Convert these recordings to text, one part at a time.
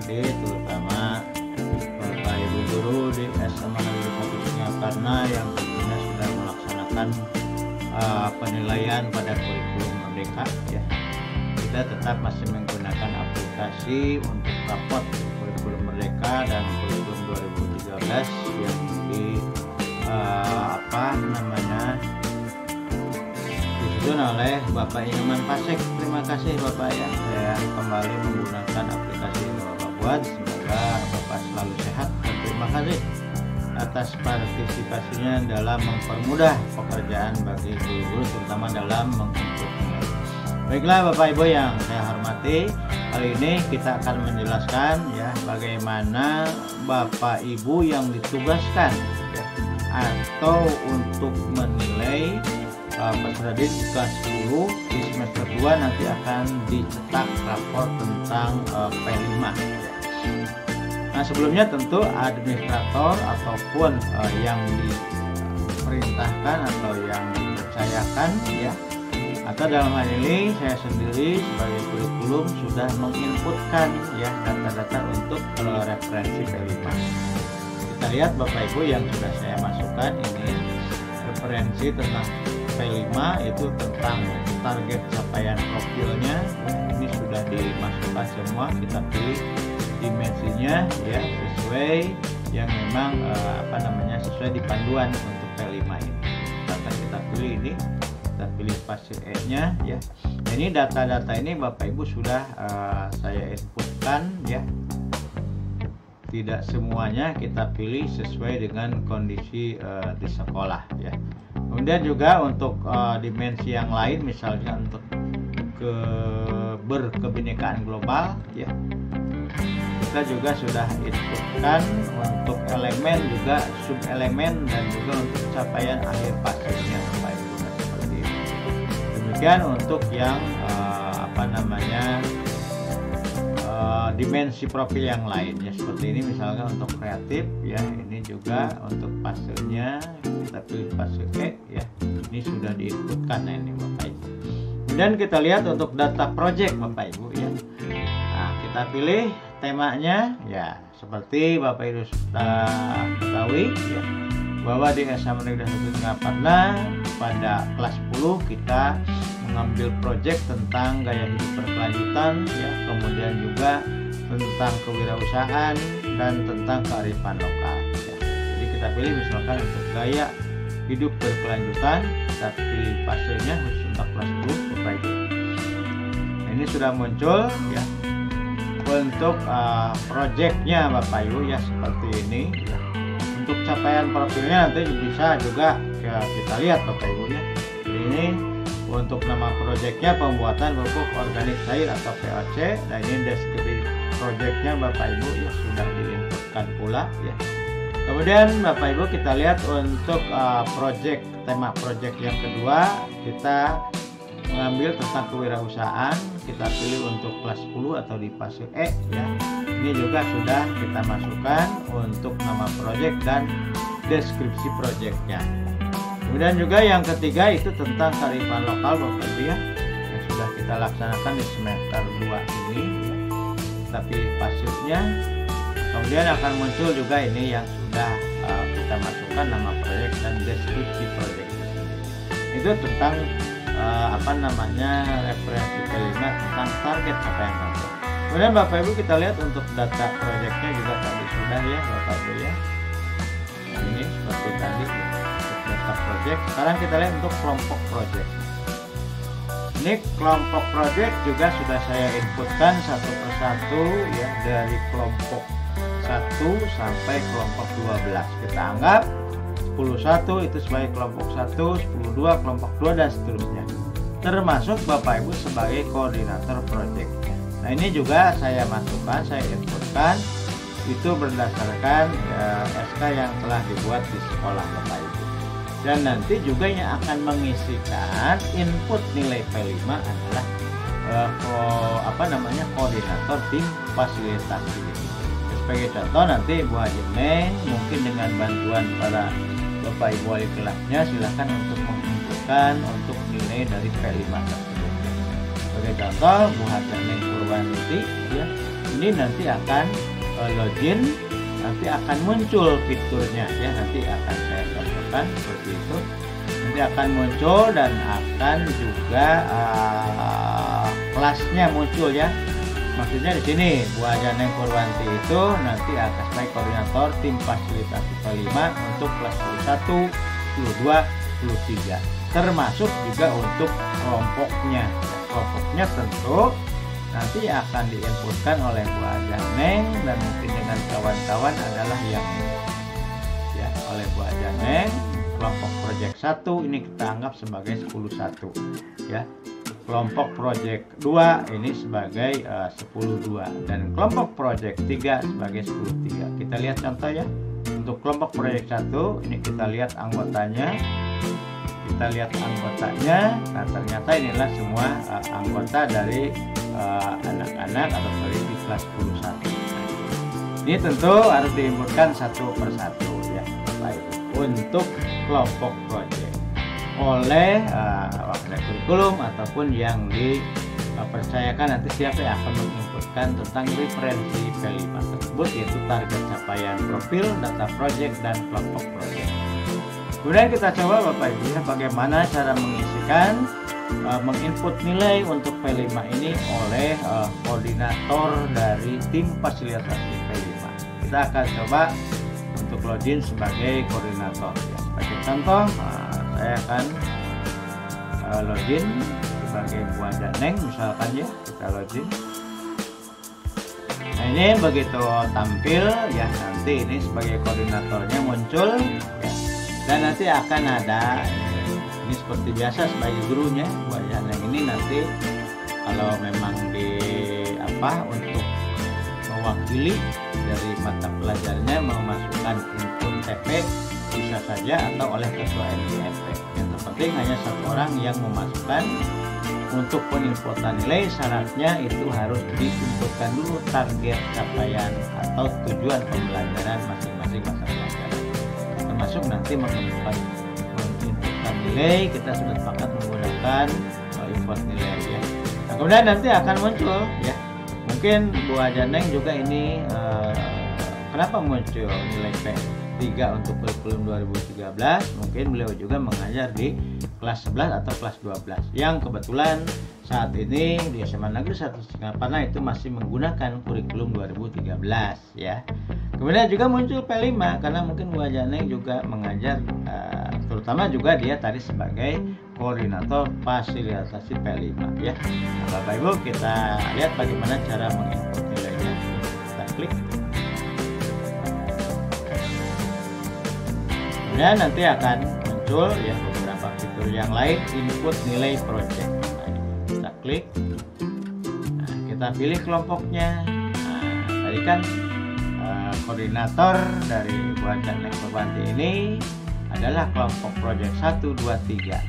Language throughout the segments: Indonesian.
nanti terutama Bapak Ibu guru di SMA Negeri 1 Singaparna yang tentunya sudah melaksanakan penilaian pada kurikulum merdeka ya. Kita tetap masih menggunakan aplikasi untuk rapot kurikulum merdeka dan kurikulum 2013 yang disusun oleh Bapak Inyoman Pasek. Terima kasih Bapak ya, saya kembali menggunakan aplikasi yang Bapak buat. Semoga Bapak selalu sehat dan terima kasih atas partisipasinya dalam mempermudah pekerjaan bagi guru-guru, terutama dalam menginput nilai. Baiklah Bapak Ibu yang saya hormati, kali ini kita akan menjelaskan ya bagaimana Bapak Ibu yang ditugaskan ya, atau untuk menilai peserta didik kelas 10 di semester 2 nanti akan dicetak rapor tentang P5 ya. Nah sebelumnya tentu administrator ataupun yang diperintahkan atau yang dipercayakan ya, atau dalam hal ini saya sendiri sebagai kurikulum sudah menginputkan ya data-data untuk referensi P5. Kita lihat Bapak Ibu yang sudah saya masukkan ini referensi tentang P5 itu tentang target capaian profilnya. Ini sudah dimasukkan semua, kita pilih dimensinya ya sesuai yang memang sesuai di panduan untuk P5 ini. Kita pilih ini, kita pilih fase E nya ya. Ini data-data ini Bapak Ibu sudah saya inputkan ya. Tidak semuanya kita pilih sesuai dengan kondisi di sekolah ya. Kemudian juga untuk dimensi yang lain, misalnya untuk berkebinekaan global ya, kita juga sudah inputkan untuk elemen juga subelemen dan juga untuk capaian akhir fasenya Bapak Ibu seperti itu. Demikian untuk yang dimensi profil yang lain ya, seperti ini misalnya untuk kreatif ya, ini juga untuk fasenya kita pilih fase E ya, ini sudah diinputkan ya, ini Bapak Ibu. Kemudian kita lihat untuk data project Bapak Ibu ya. Nah, kita pilih temanya ya, seperti Bapak Ibu sudah ketahui ya, bahwa di SMA Negeri 1 Singaparna pada kelas 10 kita mengambil project tentang gaya hidup berkelanjutan ya, kemudian juga tentang kewirausahaan dan tentang kearifan lokal ya. Jadi kita pilih misalkan untuk gaya hidup berkelanjutan, kita pilih fasenya khusus untuk kelas 10 Bapak Ibu. Nah, ini sudah muncul ya untuk projectnya Bapak Ibu ya, seperti ini ya. Untuk capaian profilnya nanti bisa juga ya, kita lihat Bapak Ibu ya. Ini untuk nama projectnya pembuatan pupuk organik cair atau POC. Nah ini deskripsi projectnya Bapak Ibu ya sudah diinputkan pula ya. Kemudian Bapak Ibu kita lihat untuk tema project yang kedua, kita mengambil tentang kewirausahaan, kita pilih untuk kelas 10 atau di fase E ya. Ini juga sudah kita masukkan untuk nama project dan deskripsi projectnya. Kemudian juga yang ketiga itu tentang kearifan lokal Bapak Ibu ya, yang sudah kita laksanakan di semester 2 ini ya. Kita pilih fasenya. Kemudian akan muncul juga ini yang sudah kita masukkan nama proyek dan deskripsi proyek. Itu tentang referensi P5 tentang target capaian profil. Kemudian Bapak Ibu kita lihat untuk data proyeknya juga tadi sudah ya Bapak Ibu ya. Nah, ini seperti tadi ya, untuk data proyek. Sekarang kita lihat untuk kelompok proyek. Ini kelompok proyek juga sudah saya inputkan satu persatu ya, dari kelompok 1 sampai kelompok 12. Kita anggap 10.1 itu sebagai kelompok 1, 10.2 kelompok 2 dan seterusnya. Termasuk Bapak Ibu sebagai koordinator proyeknya. Nah ini juga saya masukkan, saya inputkan itu berdasarkan SK yang telah dibuat di sekolah Bapak Ibu. Dan nanti juga yang akan mengisikan input nilai P5 adalah koordinator tim fasilitasi. Sebagai contoh nanti Bu Haji Neng mungkin dengan bantuan para Bapak Ibu wali kelasnya silahkan untuk menginputkan untuk nilai dari P5 tersebut. Sebagai contoh Bu Haji Neng Purwanti ya, ini nanti akan login, nanti akan muncul fiturnya ya, nanti akan saya contohkan seperti itu. Nanti akan muncul dan akan juga kelasnya muncul ya. Maksudnya di sini Bu Aja Neng Purwanti itu nanti akan sebagai koordinator tim fasilitasi P5 untuk kelas 11, 12, 13, termasuk juga untuk kelompoknya. Kelompoknya tentu nanti akan diinputkan oleh Bu Aja Neng dan mungkin dengan kawan-kawan adalah yang ini ya, oleh Bu Aja Neng. Kelompok project 1 ini kita anggap sebagai 10-1 ya. Kelompok project 2 ini sebagai 10-2 dan kelompok project 3 sebagai 10-3. Kita lihat contoh ya. Untuk kelompok project 1 ini kita lihat anggotanya. Nah ternyata inilah semua anggota dari anak-anak atau dari di kelas 10-1. Ini tentu harus diinputkan satu persatu ya Bapak Ibu untuk kelompok project oleh wakil kurikulum ataupun yang dipercayakan nanti siapa yang akan menginputkan tentang referensi P5 tersebut, yaitu target capaian profil, data project, dan kelompok project. Kemudian kita coba Bapak Ibu ya, bagaimana cara mengisikan menginput nilai untuk P5 ini oleh koordinator dari tim fasilitasi P5. Kita akan coba untuk login sebagai koordinator ya. Sebagai contoh saya akan login sebagai Bu Aja Neng misalkan ya, kita login. Nah ini begitu tampil ya, nanti ini sebagai koordinatornya muncul ya. Dan nanti akan ada ini seperti biasa sebagai gurunya Bu Aja Neng ini nanti kalau memang untuk mewakili dari mata pelajarnya memasukkan input TP bisa saja atau oleh ketua MDFP. Yang terpenting hanya satu orang yang memasukkan. Untuk peninputan nilai syaratnya itu harus diinputkan dulu target capaian atau tujuan pembelajaran masing-masing masa pelajaran. Termasuk nanti menginputkan nilai, kita sudah sepakat menggunakan input nilai ya. Nah, kemudian nanti akan muncul ya. Mungkin Bu Aja Neng juga ini kenapa muncul nilai P3 untuk kurikulum 2013? Mungkin beliau juga mengajar di kelas 11 atau kelas 12 yang kebetulan saat ini di SMA Negeri 1 Singaparna itu masih menggunakan kurikulum 2013 ya. Kemudian juga muncul P5 karena mungkin Bu Aja Neng juga mengajar terutama juga dia tadi sebagai koordinator fasilitasi P5 ya. Nah, Bapak Ibu kita lihat bagaimana cara menginput nilainya. Kita klik. Kemudian nanti akan muncul ya beberapa fitur yang lain, input nilai project. Nah, kita klik. Nah, kita pilih kelompoknya. Nah, tadi kan koordinator dari Bu Aja Neng Purwanti ini adalah kelompok project 1, 2, 3 ya.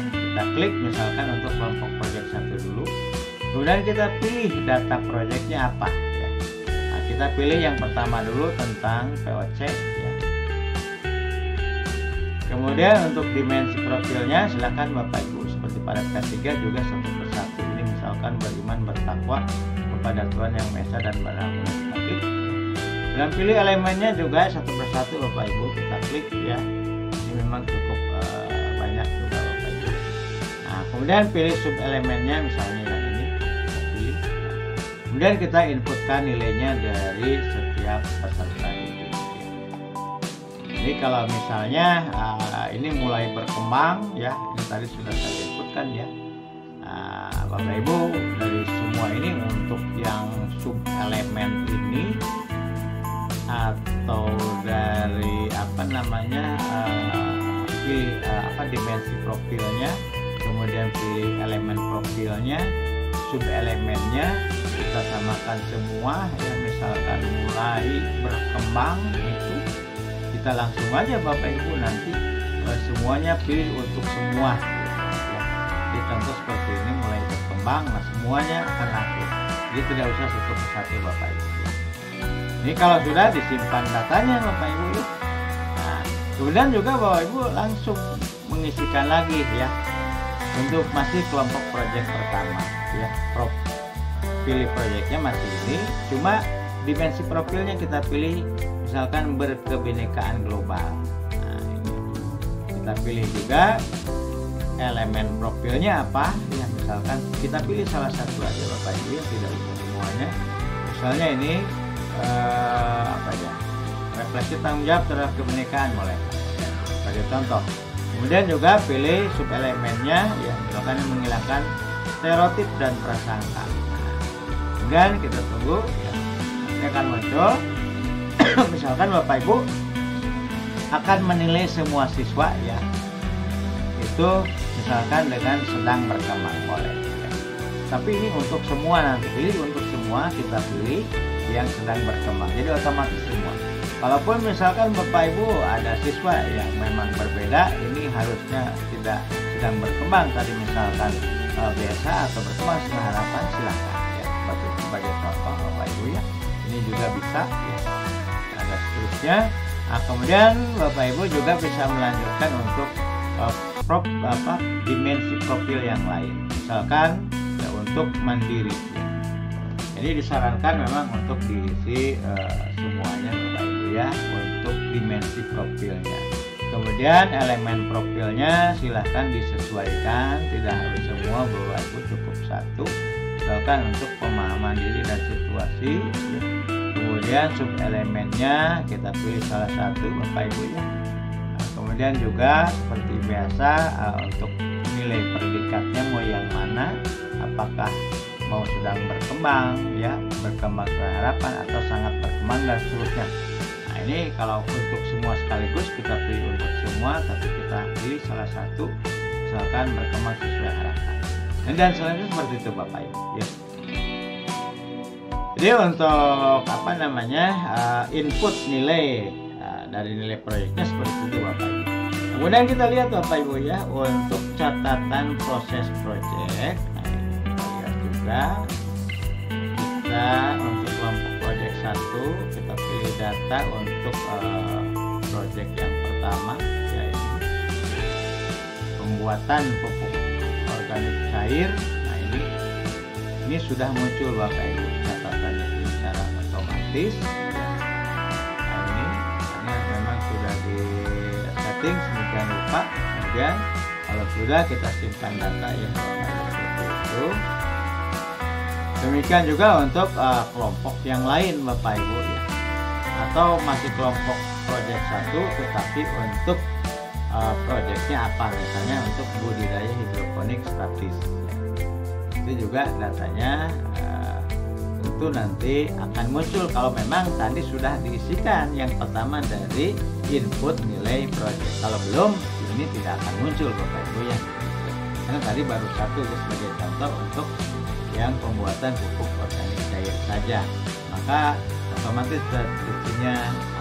Kita klik misalkan untuk kelompok project 1 dulu. Kemudian kita pilih data projectnya apa ya. Nah, kita pilih yang pertama dulu tentang POC ya. Kemudian untuk dimensi profilnya silakan Bapak Ibu seperti pada P3 juga satu persatu. Ini misalkan beriman bertakwa kepada Tuhan Yang Maha Esa dan barang kita klik. Dan pilih elemennya juga satu persatu Bapak Ibu, kita klik ya. Ini memang cukup banyak juga Bapak Ibu. Nah, kemudian pilih sub elemennya misalnya yang ini, kita pilih. Kemudian kita inputkan nilainya dari setiap peserta itu. Jadi kalau misalnya ini mulai berkembang ya, ini tadi sudah saya inputkan ya. Bapak Ibu dari semua ini untuk yang sub elemen ini atau dari dimensi profilnya, kemudian pilih elemen profilnya, sub elemennya kita samakan semua ya, misalkan mulai berkembang itu kita langsung aja Bapak Ibu nanti semuanya pilih untuk semua ya. Jadi contoh seperti ini mulai berkembang, nah semuanya akan aktif, jadi tidak usah satu persatu Bapak Ibu ya. Ini kalau sudah disimpan datanya Bapak Ibu ya. Nah, kemudian juga Bapak Ibu langsung mengisikan lagi ya untuk masih kelompok project pertama ya, pilih proyeknya masih ini, cuma dimensi profilnya kita pilih misalkan berkebinekaan global. Nah, ini kita pilih juga elemen profilnya apa ya, misalkan kita pilih salah satu aja Bapak Ibu ya, tidak usah semuanya. Misalnya ini apa ya, refleksi tanggung jawab terhadap kebinekaan boleh ya, sebagai contoh. Kemudian juga pilih subelemennya ya, misalkan menghilangkan stereotip dan prasangka. Kemudian kita tunggu ya, ini akan muncul. Misalkan Bapak Ibu akan menilai semua siswa ya, itu misalkan dengan sedang berkembang boleh ya. Tapi ini untuk semua, nanti pilih untuk semua, kita pilih yang sedang berkembang, jadi otomatis semua. Kalaupun misalkan Bapak Ibu ada siswa yang memang berbeda, ini harusnya tidak sedang berkembang tadi, misalkan biasa atau berkembang setengah harapan, silahkan ya, sebagai contoh Bapak Ibu ya. Ini juga bisa ya, ada seterusnya. Nah, kemudian Bapak Ibu juga bisa melanjutkan untuk dimensi profil yang lain, misalkan ya, untuk mandiri ya. Jadi disarankan memang untuk diisi semuanya Bapak Ibu ya, untuk dimensi profilnya. Kemudian elemen profilnya silahkan disesuaikan, tidak harus semua Bapak Ibu, cukup satu, misalkan untuk pemahaman diri dan situasi ya. Kemudian subelemennya kita pilih salah satu Bapak Ibu ya. Nah, kemudian juga seperti biasa untuk nilai predikatnya mau yang mana, apakah mau sedang berkembang ya, berkembang ke harapan atau sangat berkembang dan seterusnya. Nah, ini kalau untuk semua sekaligus kita pilih untuk semua, tapi kita pilih salah satu, misalkan berkembang sesuai harapan. Dan selanjutnya seperti itu Bapak Ibu ya. Jadi untuk apa namanya input nilai dari nilai proyeknya seperti itu Bapak Ibu. Kemudian kita lihat Bapak Ibu ya, untuk catatan proses proyek. Nah, kita lihat juga, kita untuk kelompok proyek 1 kita pilih data untuk proyek yang pertama yaitu pembuatan pupuk organik cair. Nah, ini sudah muncul Bapak Ibu catatannya secara otomatis. Nah, ini karena memang sudah di setting sedemikian rupa. Kemudian kalau sudah, kita simpan data ya seperti itu. Demikian juga untuk kelompok yang lain Bapak Ibu ya, atau masih kelompok proyek 1 tetapi untuk proyeknya apa, misalnya untuk budidaya hidroponik statis ya. Itu juga datanya tentu nanti akan muncul kalau memang tadi sudah diisikan yang pertama dari input nilai proyek. Kalau belum, ini tidak akan muncul Bapak Ibu ya, karena tadi baru satu sebagai contoh untuk yang pembuatan pupuk organik cair saja, maka otomatis deskripsinya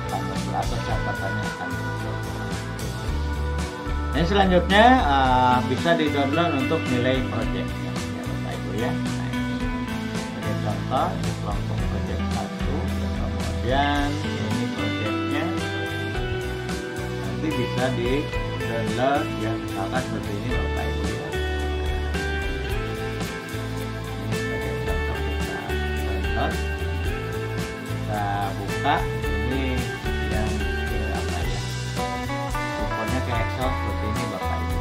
akan muncul atau catatannya akan muncul. Dan selanjutnya bisa di-download untuk nilai proyeknya ya Bapak Ibu ya. Nah, ini sebagai contoh di kelompok proyek 1, kemudian ini proyeknya nanti bisa di-download ya, misalkan seperti ini Bapak Ibu ya. Ini sebagai contoh kita download, kita buka ini yang apa ya, pokoknya ke Excel seperti ini Bapak Ibu.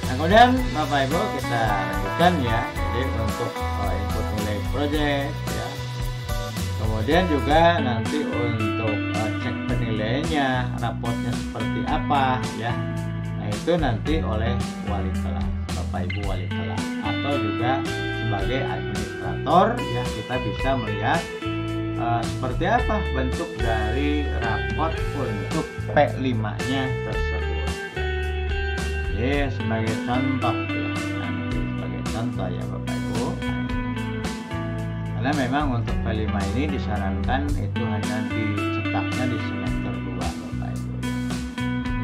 Nah, kemudian Bapak Ibu kita lanjutkan ya. Jadi untuk input nilai project ya. Kemudian juga nanti untuk cek penilaiannya, raportnya seperti apa ya. Nah, itu nanti oleh wali kelas, Bapak Ibu wali kelas, atau juga sebagai administrator ya, kita bisa melihat seperti apa bentuk dari raport untuk P5-nya tersebut. Jadi sebagai contoh ya, nanti sebagai contoh ya Bapak Ibu. Karena memang untuk P5 ini disarankan itu hanya dicetaknya di semester 2 Bapak Ibu.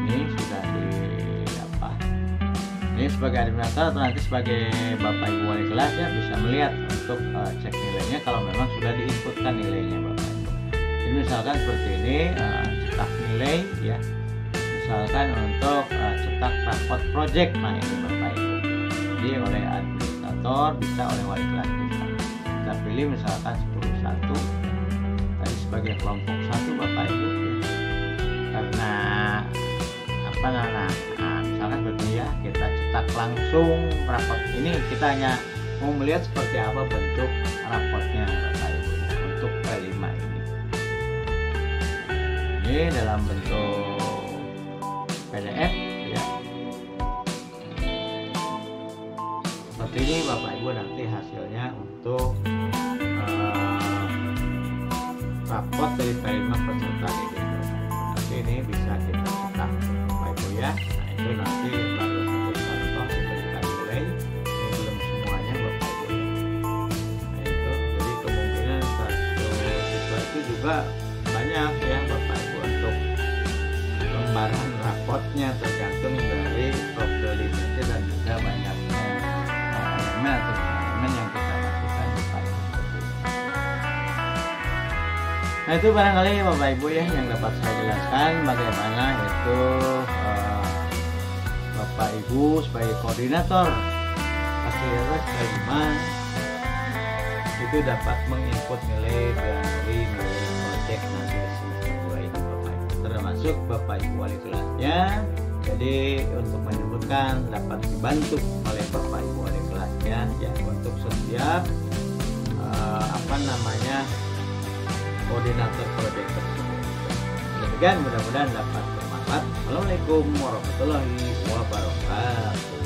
Ini sudah di apa? Ini sebagai administrator atau nanti sebagai Bapak Ibu wali kelas ya, bisa melihat untuk cek nilainya kalau memang sudah diinputkan nilainya Bapak Ibu. Jadi misalkan seperti ini, cetak nilai ya, misalkan untuk cetak raport project, nah ini Bapak Ibu. Jadi oleh administrator bisa, oleh wali kelas bisa. Kita pilih misalkan 10-1 tadi sebagai kelompok 1 Bapak Ibu ya. Karena apa misalkan seperti ya, kita cetak langsung rapot ini, kita hanya mau melihat seperti apa bentuk rapotnya Bapak Ibu ya, untuk P5 ini. Ini dalam bentuk PDF ya. Seperti ini Bapak Ibu nanti hasilnya untuk rapot dari P5 peserta didik. Nanti ini bisa kita cetak Bapak Ibu ya. Nah itu nanti baru untuk contoh diberikan nilai, ini belum semuanya Bapak Ibu ya. Nah itu jadi kemungkinan satu siswa itu juga banyak ya Bapak Ibu untuk lembaran rapotnya, tergantung dari probabilitasnya dan juga banyaknya elemen atau elemen yang kita masukkan Bapak Ibu. Nah itu barangkali Bapak Ibu ya yang dapat saya jelaskan bagaimana itu Bapak Ibu sebagai koordinator fasilitas P5 itu dapat menginput nilai dari nilai proyek nanti di semester 2 ini Bapak Ibu, termasuk Bapak Ibu wali kelasnya. Jadi untuk menyebutkan dapat dibantu oleh Bapak Ibu wali kelasnya ya untuk setiap koordinator proyek tersebut. Demikian mudah-mudahan dapat bermanfaat. Assalamualaikum warahmatullahi wabarakatuh.